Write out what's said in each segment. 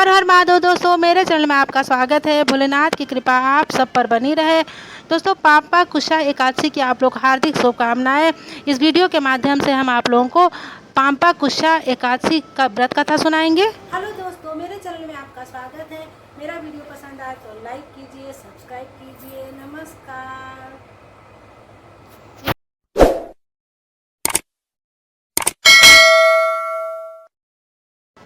हर हर महादेव दोस्तों, मेरे चैनल में आपका स्वागत है। भोलेनाथ की कृपा आप सब पर बनी रहे। दोस्तों, पापा कुशा एकादशी की आप लोग हार्दिक शुभकामनाएं। इस वीडियो के माध्यम से हम आप लोगों को पापा कुशा एकादशी का व्रत कथा सुनाएंगे। हेलो दोस्तों, मेरे चैनल में आपका स्वागत है। मेरा वीडियो पसंद आए तो लाइक कीजिए, सब्सक्राइब कीजिए। नमस्कार।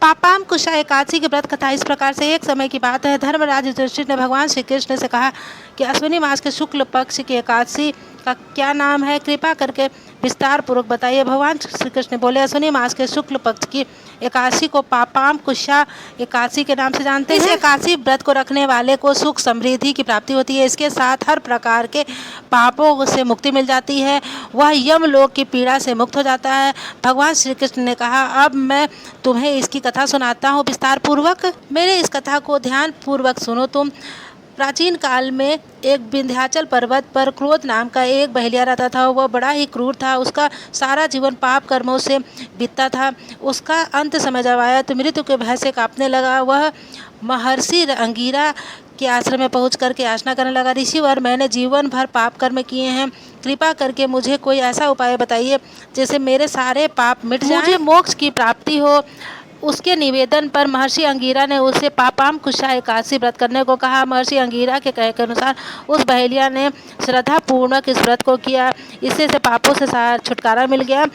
पापाम कुशा एकादशी की व्रत कथा इस प्रकार से। एक समय की बात है, धर्मराज युधिष्ठिर ने भगवान श्री कृष्ण से कहा कि अश्विनी मास के शुक्ल पक्ष की एकादशी का क्या नाम है, कृपा करके विस्तार पूर्वक बताइए। भगवान श्री कृष्ण बोले, अश्विनी मास के शुक्ल पक्ष की एकादशी को पापाम कुशा एकादशी के नाम से जानते हैं। इस एकादशी व्रत को रखने वाले को सुख समृद्धि की प्राप्ति होती है। इसके साथ हर प्रकार के पापों से मुक्ति मिल जाती है। वह यमलोक की पीड़ा से मुक्त हो जाता है। भगवान श्री कृष्ण ने कहा, अब मैं तुम्हें इसकी कथा सुनाता हूँ विस्तार पूर्वक। मेरे इस कथा को ध्यान पूर्वक सुनो तुम। प्राचीन काल में एक विंध्याचल पर्वत पर क्रोध नाम का एक बहेलिया रहता था। वह बड़ा ही क्रूर था। उसका सारा जीवन पाप कर्मों से बीतता था। उसका अंत समय जब आया तो मृत्यु के भय से कांपने लगा। वह महर्षि अंगिरा के आश्रम में पहुँच करके याचना करने लगा, ऋषिवर, मैंने जीवन भर पाप कर्म किए हैं। कृपा करके मुझे कोई ऐसा उपाय बताइए जिससे मेरे सारे पाप मिट जाएं, मुझे मोक्ष की प्राप्ति हो। उसके निवेदन पर महर्षि अंगिरा ने उसे पापाम कुशा एकादशी व्रत करने को कहा। महर्षि अंगिरा के कहे के अनुसार उस बहेलिया ने श्रद्धा पूर्वक इस व्रत को किया। इससे से पापों से छुटकारा मिल गया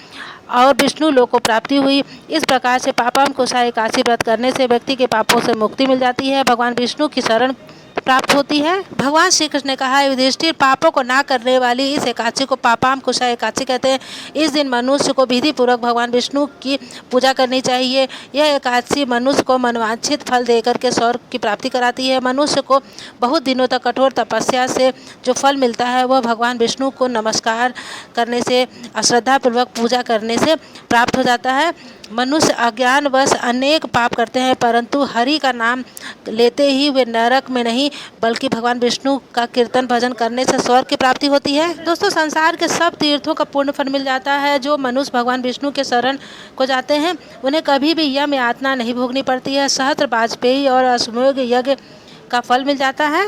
और विष्णु लोक को प्राप्ति हुई। इस प्रकार से पापाम कुशा एकादशी व्रत करने से व्यक्ति के पापों से मुक्ति मिल जाती है, भगवान विष्णु की शरण प्राप्त होती है। भगवान श्री कृष्ण ने कहा, युधिष्ठिर, पापों को ना करने वाली इस एकादशी को पापाम कुशा एकादशी कहते हैं। इस दिन मनुष्य को विधि पूर्वक भगवान विष्णु की पूजा करनी चाहिए। यह एकादशी मनुष्य को मनवांछित फल देकर के स्वर्ग की प्राप्ति कराती है। मनुष्य को बहुत दिनों तक कठोर तपस्या से जो फल मिलता है वह भगवान विष्णु को नमस्कार करने से, अश्रद्धापूर्वक पूजा करने से प्राप्त हो जाता है। मनुष्य अज्ञानवश अनेक पाप करते हैं, परंतु हरि का नाम लेते ही वे नरक में नहीं बल्कि भगवान विष्णु का कीर्तन भजन करने से स्वर्ग की प्राप्ति होती है। दोस्तों, संसार के सब तीर्थों का पूर्ण फल मिल जाता है। जो मनुष्य भगवान विष्णु के शरण को जाते हैं उन्हें कभी भी यम यातना नहीं भोगनी पड़ती है। सहस्त्र वाजपेयी और अश्वमेध यज्ञ का फल मिल जाता है।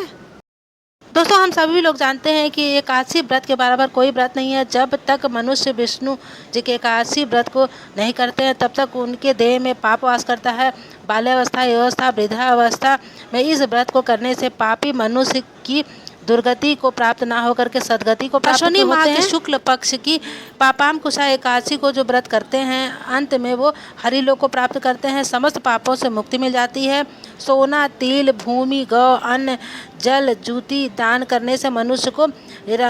दोस्तों, हम सभी लोग जानते हैं कि एकादशी व्रत के बराबर कोई व्रत नहीं है। जब तक मनुष्य विष्णु जी के एकादशी व्रत को नहीं करते हैं तब तक उनके देह में पाप वास करता है। बाल्यावस्था, युवावस्था, वृद्धावस्था में इस व्रत को करने से पापी मनुष्य की दुर्गति को प्राप्त ना होकर के सदगति को प्राप्त होते हैं। अश्विनी शुक्ल पक्ष की पापाम कुशा एकादशी को जो व्रत करते हैं अंत में वो हरिलोक को प्राप्त करते हैं। समस्त पापों से मुक्ति मिल जाती है। सोना, तिल, भूमि, गौ, अन्न, जल, जूती दान करने से मनुष्य को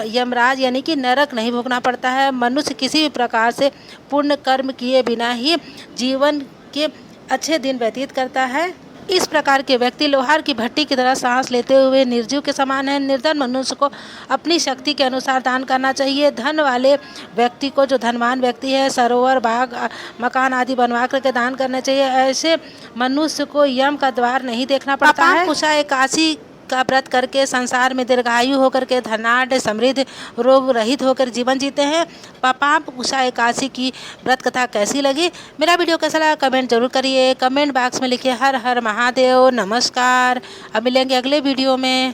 यमराज यानी कि नरक नहीं भोगना पड़ता है। मनुष्य किसी भी प्रकार से पुण्य कर्म किए बिना ही जीवन के अच्छे दिन व्यतीत करता है। इस प्रकार के व्यक्ति लोहार की भट्टी की तरह सांस लेते हुए निर्जीव के समान है। निर्धन मनुष्य को अपनी शक्ति के अनुसार दान करना चाहिए। धन वाले व्यक्ति को, जो धनवान व्यक्ति है, सरोवर, बाग, मकान आदि बनवा करके दान करना चाहिए। ऐसे मनुष्य को यम का द्वार नहीं देखना पड़ता है। कुशा एकादशी का व्रत करके संसार में दीर्घायु होकर के धनाढ़ समृद्ध रोग रहित होकर जीवन जीते हैं। पापाम कुशा एकादशी की व्रत कथा कैसी लगी? मेरा वीडियो कैसा लगा कमेंट जरूर करिए। कमेंट बॉक्स में लिखिए हर हर महादेव। नमस्कार। अब मिलेंगे अगले वीडियो में।